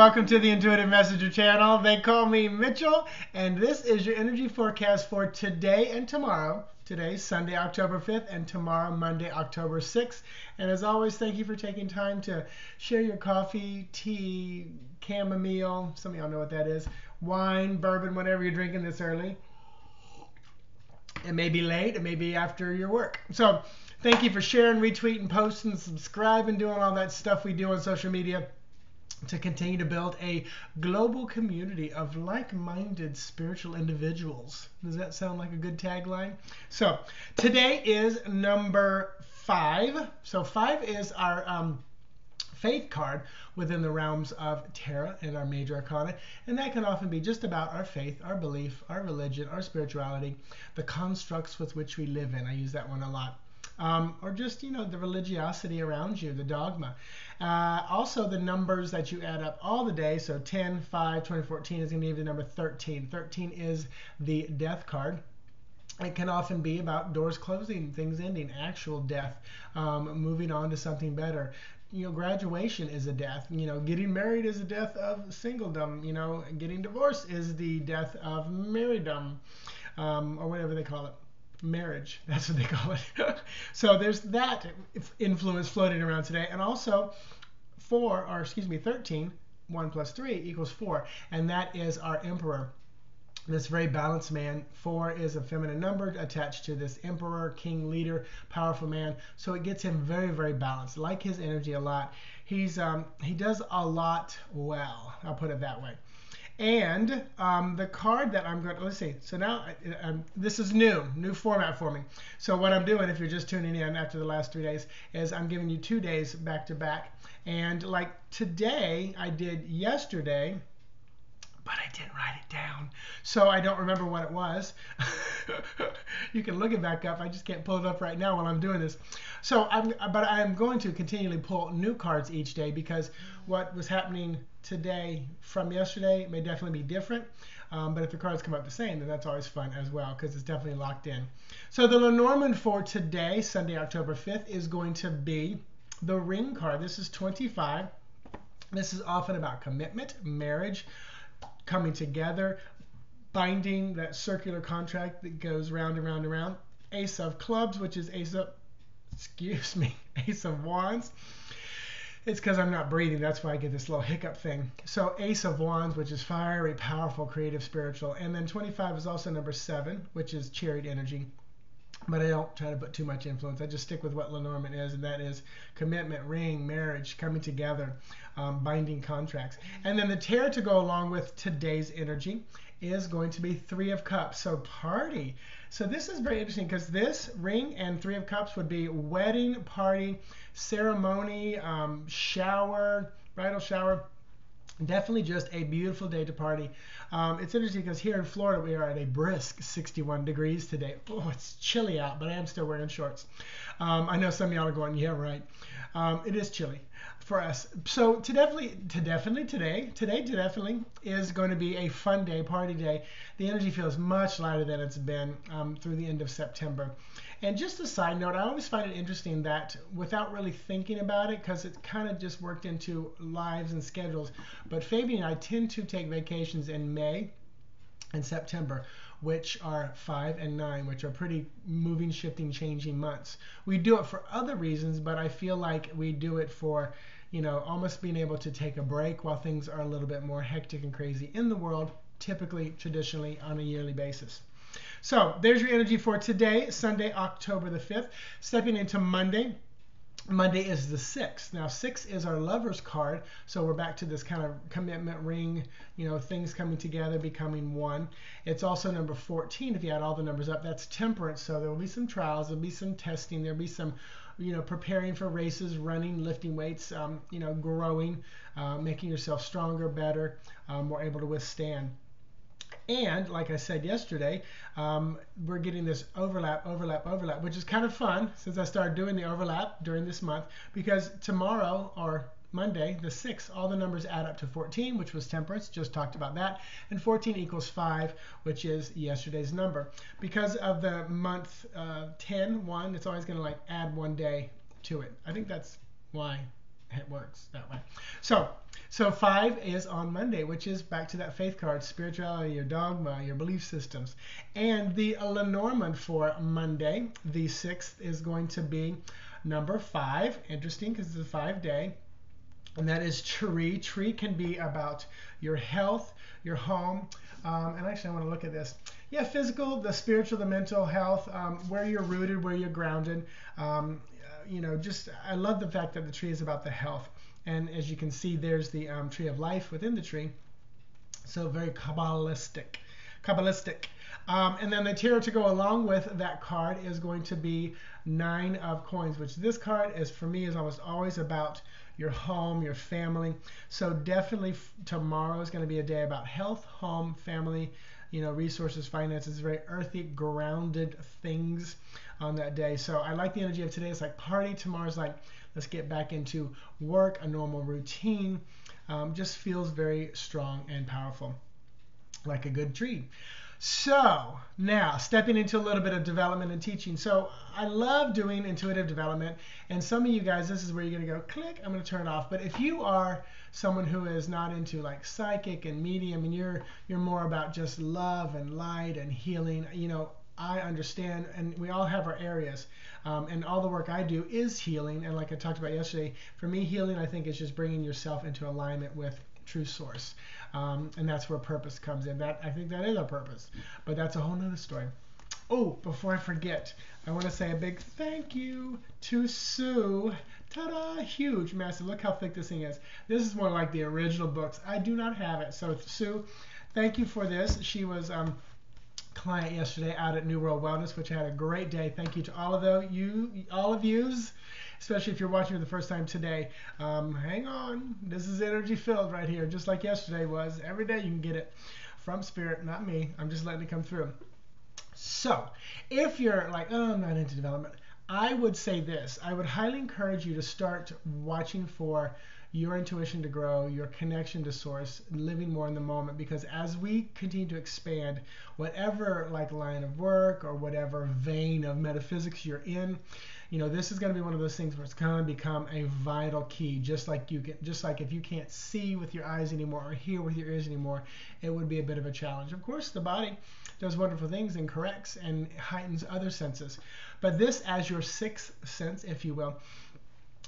welcome to the Intuitive Messenger channel. They call me Mitchell, and this is your energy forecast for today and tomorrow. Today's Sunday, October 5th, and tomorrow, Monday, October 6th. And as always, thank you for taking time to share your coffee, tea, chamomile, some of y'all know what that is, wine, bourbon, whatever you're drinking this early. It may be late, it may be after your work. So thank you for sharing, retweeting, posting, subscribing, doing all that stuff we do on social media to continue to build a global community of like-minded spiritual individuals. Does that sound like a good tagline? So today is number 5. So 5 is our faith card within the realms of tarot and our major arcana, and that can often be just about our faith, our belief, our religion, our spirituality, the constructs with which we live in. I use that one a lot. Or just, the religiosity around you, the dogma. Also, the numbers that you add up all the day, so 10, 5, 2014 is going to give you the number 13. 13 is the death card. It can often be about doors closing, things ending, actual death, moving on to something better. Graduation is a death. Getting married is a death of singledom. Getting divorced is the death of marrieddom, or whatever they call it. Marriage, that's what they call it. So there's that influence floating around today. And also 13, 1 plus 3 equals 4. And that is our emperor. This very balanced man. 4 is a feminine number attached to this emperor, king, leader, powerful man. So it gets him very, very balanced. Like his energy a lot. He does a lot well. I'll put it that way. And the card that I'm going to, let's see, so now this is new format for me. So what I'm doing, if you're just tuning in after the last 3 days, is I'm giving you 2 days back to back. And like today, I did yesterday, but I didn't write it down. So I don't remember what it was. You can look it back up. I just can't pull it up right now while I'm doing this. So I'm going to continually pull new cards each day, because what was happening today from yesterday may definitely be different. But if the cards come up the same, then that's always fun as well, because it's definitely locked in. So the lenormand for today, Sunday, October 5th, is going to be the ring card. This is 25. This is often about commitment, marriage, coming together, binding, that circular contract that goes round and round and round. Ace of clubs, which is Ace of wands. It's because I'm not breathing. That's why I get this little hiccup thing. So Ace of wands, which is fiery, powerful, creative, spiritual. And then 25 is also number 7, which is chariot energy. But I don't try to put too much influence. I just stick with what Lenormand is, and that is commitment, ring, marriage, coming together, binding contracts. And then the tarot to go along with today's energy is going to be 3 of Cups, so party. So this is very interesting, because this ring and 3 of Cups would be wedding, party, ceremony, shower, bridal shower. Definitely just a beautiful day to party. It's interesting because here in Florida we are at a brisk 61 degrees today. Oh, it's chilly out, but I am still wearing shorts. I know some of y'all are going, yeah, right. It is chilly for us. So today is going to be a fun day, party day. The energy feels much lighter than it's been through the end of September. And just a side note, I always find it interesting that without really thinking about it, because it kind of just worked into lives and schedules, but Fabian and I tend to take vacations in May and September, which are 5 and 9, which are pretty moving, shifting, changing months. We do it for other reasons, but I feel like we do it for, almost being able to take a break while things are a little bit more hectic and crazy in the world, typically, traditionally, on a yearly basis. So there's your energy for today, Sunday, October the 5th. Stepping into Monday. Monday is the 6th. Now 6 is our lover's card, so we're back to this kind of commitment ring, things coming together, becoming one. It's also number 14. If you add all the numbers up, that's temperance. So there will be some trials, there'll be some testing, there'll be some preparing for races, running, lifting weights, growing, making yourself stronger, better, more able to withstand. And like I said yesterday, we're getting this overlap, which is kind of fun since I started doing the overlap during this month, because tomorrow, or Monday, the 6th, all the numbers add up to 14, which was temperance, just talked about that, and 14 equals 5, which is yesterday's number. Because of the month 10, 1, it's always going to add 1 day to it. I think that's why It works that way. So 5 is on Monday, which is back to that faith card, spirituality, your dogma, your belief systems. And the lenormand for Monday, the 6th, is going to be number 5. Interesting because it's a 5-day. And that is tree. Tree can be about your health, your home. And actually, I want to look at this. Yeah, physical, the spiritual, the mental health, where you're rooted, where you're grounded. Just I love the fact that the tree is about the health. And as you can see, there's the tree of life within the tree. So very Kabbalistic. And then the tarot to go along with that card is going to be 9 of coins, which this card is, for me, is almost always about your home, your family. So definitely tomorrow is going to be a day about health, home, family, resources, finances, very earthy, grounded things on that day. So I like the energy of today. It's like party. Tomorrow's like, let's get back into work, a normal routine. Just feels very strong and powerful, like a good tree. So now stepping into a little bit of development and teaching. So I love doing intuitive development, and some of you guys, this is where you're going to go click, I'm going to turn it off. But if you are someone who is not into like psychic and medium, and you're more about just love and light and healing, I understand, and we all have our areas, and all the work I do is healing. And like I talked about yesterday, for me, healing, I think, is just bringing yourself into alignment with true source, and that's where purpose comes in. That, I think, that is our purpose, but that's a whole nother story. Oh, before I forget, I want to say a big thank you to Sue. Ta-da! Huge, massive. Look how thick this thing is. This is more like the original books. I do not have it. So Sue, thank you for this. She was client yesterday out at New World Wellness, which I had a great day. Thank you to all of yous, especially if you're watching for the first time today. Hang on, this is energy filled right here, just like yesterday was. Every day you can get it from spirit, not me. I'm just letting it come through. So if you're like, oh, I'm not into development, I would say this. I would highly encourage you to start watching for your intuition to grow, your connection to source, living more in the moment, because as we continue to expand, whatever like line of work or whatever vein of metaphysics you're in, this is going to be one of those things where it's going to become a vital key. Just like if you can't see with your eyes anymore or hear with your ears anymore, it would be a bit of a challenge. Of course, the body does wonderful things and corrects and heightens other senses, but this as your sixth sense, if you will.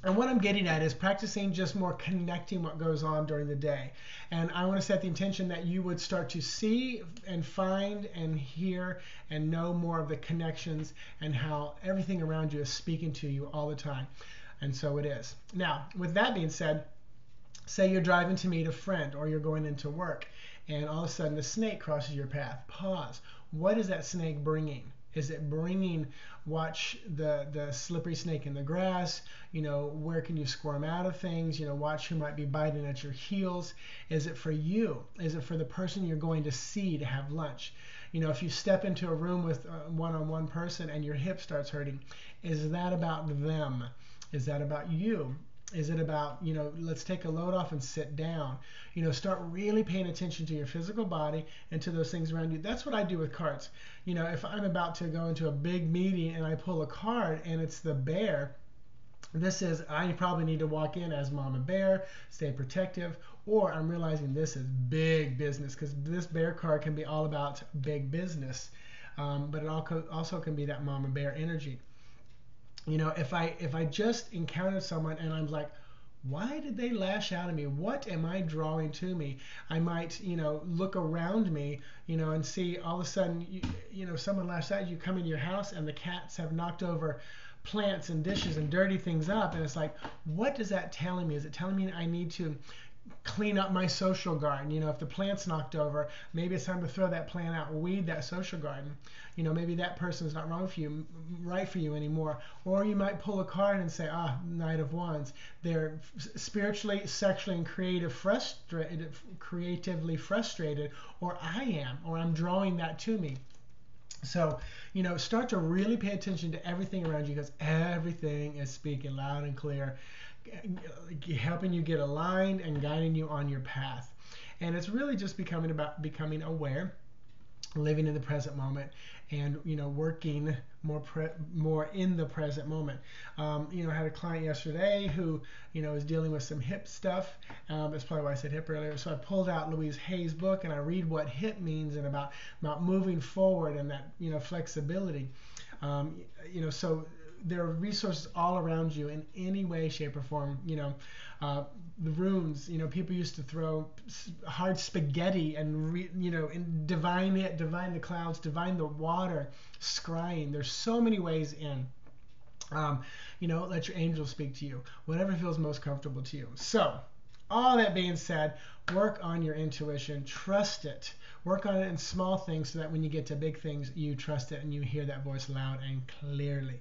And what I'm getting at is practicing just more connecting what goes on during the day. And I want to set the intention that you would start to see and find and hear and know more of the connections and how everything around you is speaking to you all the time. And so it is. Now, with that being said, say you're driving to meet a friend or you're going into work and all of a sudden a snake crosses your path. Pause. What is that snake bringing? Is it bringing, watch the slippery snake in the grass, where can you squirm out of things, watch who might be biting at your heels. Is it for you? Is it for the person you're going to see to have lunch? If you step into a room with a one-on-one person and your hip starts hurting, is that about them? Is that about you? Is it about, let's take a load off and sit down? Start really paying attention to your physical body and to those things around you. That's what I do with cards. If I'm about to go into a big meeting and I pull a card and it's the bear, this is, I probably need to walk in as Mama Bear, stay protective, or I'm realizing this is big business, because this bear card can be all about big business, but it also can be that Mama Bear energy. If I just encountered someone and I'm like, why did they lash out at me? What am I drawing to me? I might, look around me, and see all of a sudden, someone lashed out, you come into your house and the cats have knocked over plants and dishes and dirty things up. And it's like, what is that telling me? Is it telling me I need to clean up my social garden? If the plant's knocked over, maybe it's time to throw that plant out, weed that social garden. Maybe that person's not right for you anymore. Or you might pull a card and say, Knight of Wands. They're spiritually, sexually, and creatively frustrated, or I am, or I'm drawing that to me. So, start to really pay attention to everything around you, because everything is speaking loud and clear, helping you get aligned and guiding you on your path. And it's really just becoming aware living in the present moment, and working more in the present moment. I had a client yesterday who is dealing with some hip stuff. That's probably why I said hip earlier. So I pulled out Louise Hay's book and I read what hip means and about moving forward and that flexibility. So there are resources all around you in any way, shape, or form. The runes. People used to throw hard spaghetti and divine it, divine the clouds, divine the water, scrying. There's so many ways in. Let your angels speak to you. Whatever feels most comfortable to you. So, all that being said, work on your intuition. Trust it. Work on it in small things so that when you get to big things, you trust it and you hear that voice loud and clearly.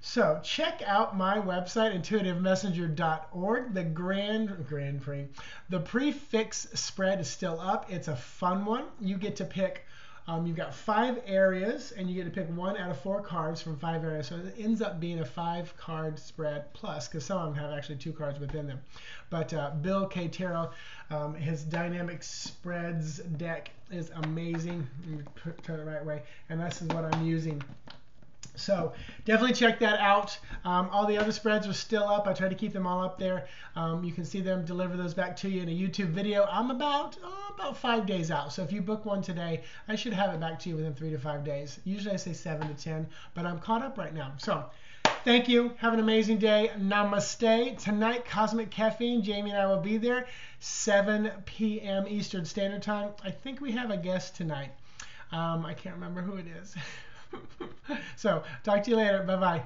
So check out my website, intuitivemessenger.org. The prefix spread is still up. It's a fun one. You get to pick, you've got 5 areas, and you get to pick 1 out of 4 cards from 5 areas. So it ends up being a 5-card spread plus, because some of them have actually 2 cards within them. But Bill K. Tarot, his dynamic spreads deck is amazing. Let me turn it the right way. And this is what I'm using. So definitely check that out. All the other spreads are still up. I try to keep them all up there. You can see them, deliver those back to you in a YouTube video. I'm about 5 days out. So if you book one today, I should have it back to you within 3 to 5 days. Usually I say 7 to 10, but I'm caught up right now. So thank you. Have an amazing day. Namaste. Tonight, Cosmic Caffeine. Jamie and I will be there, 7 p.m. Eastern Standard Time. I think we have a guest tonight. I can't remember who it is. So talk to you later. Bye-bye.